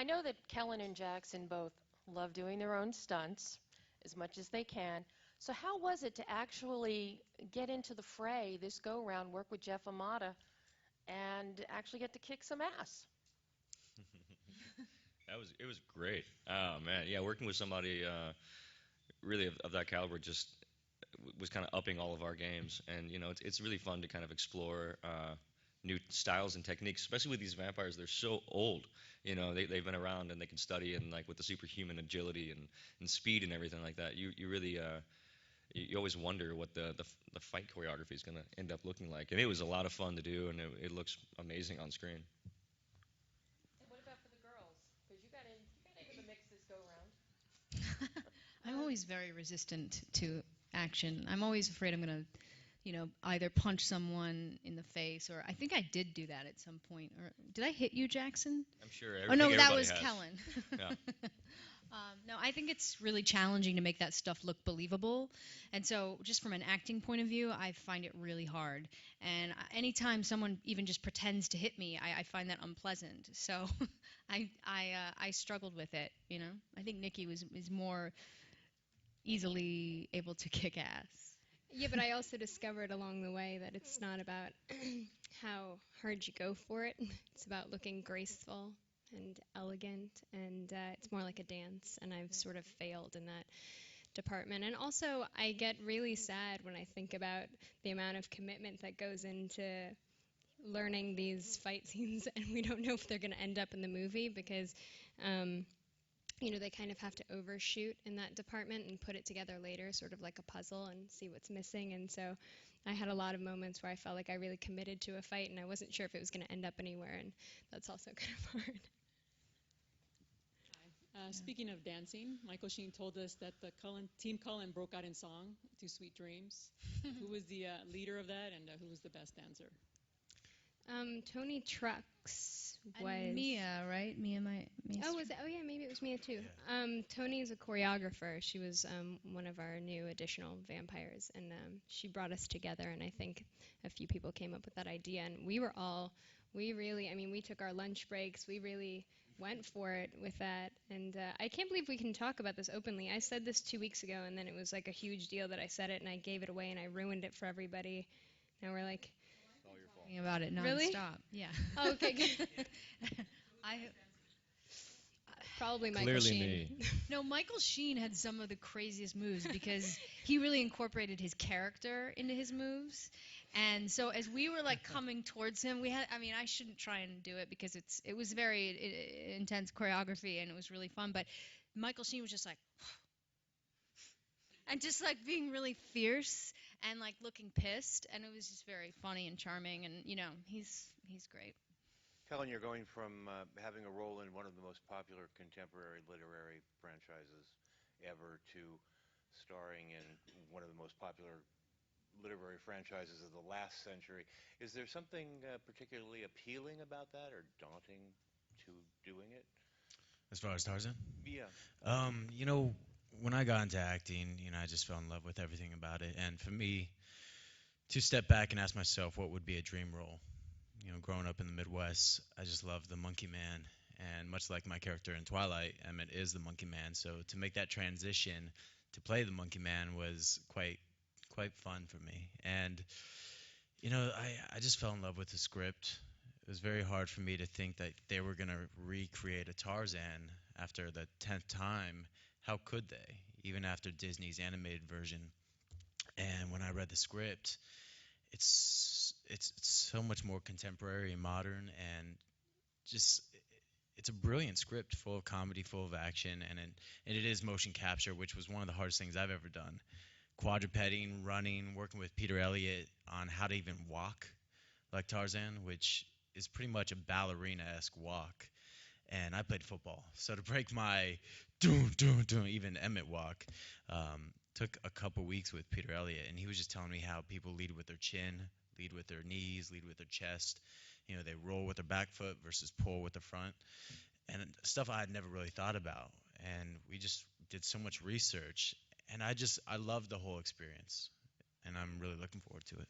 I know that Kellan and Jackson both love doing their own stunts as much as they can. So how was it to actually get into the fray this go round, work with Jeff Amata, and actually get to kick some ass? It was great. Oh man, yeah, working with somebody really of that caliber just was kind of upping all of our games, and it's really fun to kind of explore new styles and techniques, especially with these vampires. They're so old, they've been around and they can study, and like with the superhuman agility and speed and everything like that. You really you always wonder what the fight choreography is going to end up looking like, and it was a lot of fun to do, and it looks amazing on screen. And what about for the girls? Because you got into the mix this go round. I'm always very resistant to action. I'm always afraid I'm going to, either punch someone in the face, or I think I did do that at some point. Or did I hit you, Jackson? I'm sure. Oh no, that Everybody was has. Kellan. Yeah. No, I think it's really challenging to make that stuff look believable. And so just from an acting point of view, I find it really hard. And anytime someone even just pretends to hit me, I find that unpleasant. So I struggled with it, I think Nikki is more easily able to kick ass. Yeah, but I also discovered along the way that it's not about how hard you go for it. It's about looking graceful and elegant, and it's more like a dance, and I've sort of failed in that department. And also, I get really sad when I think about the amount of commitment that goes into learning these fight scenes, and we don't know if they're going to end up in the movie because they kind of have to overshoot in that department and put it together later, sort of like a puzzle, and see what's missing. And so I had a lot of moments where I felt like I really committed to a fight, and I wasn't sure if it was going to end up anywhere, and that's also kind of hard. Speaking of dancing, Michael Sheen told us that the Team Cullen broke out in song to Sweet Dreams. Who was the leader of that, and who was the best dancer? Tony Trucks was... And Mia, right? Mia. Oh, was it? Oh, yeah, maybe it was Mia, too. Yeah. Tony's a choreographer. She was one of our new additional vampires, and she brought us together, and I think a few people came up with that idea, and we took our lunch breaks. We really went for it with that, and I can't believe we can talk about this openly. I said this 2 weeks ago, and then it was like a huge deal that I said it, and I gave it away, and I ruined it for everybody. Now we're like... about it nonstop. Really? Yeah. Oh, okay, good. Probably Michael Clearly Sheen. me. No, Michael Sheen had some of the craziest moves because he really incorporated his character into his moves. And so as we were like coming towards him, I shouldn't try and do it because it was very intense choreography and it was really fun. But Michael Sheen was just like, and just like being really fierce and like looking pissed, and it was just very funny and charming, and he's great. Kellan, you're going from having a role in one of the most popular contemporary literary franchises ever to starring in one of the most popular literary franchises of the last century. Is there something particularly appealing about that or daunting to doing it? As far as Tarzan? Yeah. When I got into acting, I just fell in love with everything about it. And for me, to step back and ask myself what would be a dream role, growing up in the Midwest, I just loved the Monkey Man. And much like my character in Twilight, Emmett is the Monkey Man. So to make that transition to play the Monkey Man was quite fun for me. And, I just fell in love with the script. It was very hard for me to think that they were going to recreate a Tarzan after the 10th time. How could they, even after Disney's animated version? And when I read the script, it's so much more contemporary and modern, and just it's a brilliant script, full of comedy, full of action, and it is motion capture, which was one of the hardest things I've ever done. Quadrupeding, running, working with Peter Elliott on how to even walk like Tarzan, which is pretty much a ballerina-esque walk. And I played football, so to break my even Emmett walk took a couple weeks with Peter Elliott, and he was just telling me how people lead with their chin, lead with their knees, lead with their chest. They roll with their back foot versus pull with the front, and stuff I had never really thought about. And we just did so much research, and I loved the whole experience, and I'm really looking forward to it.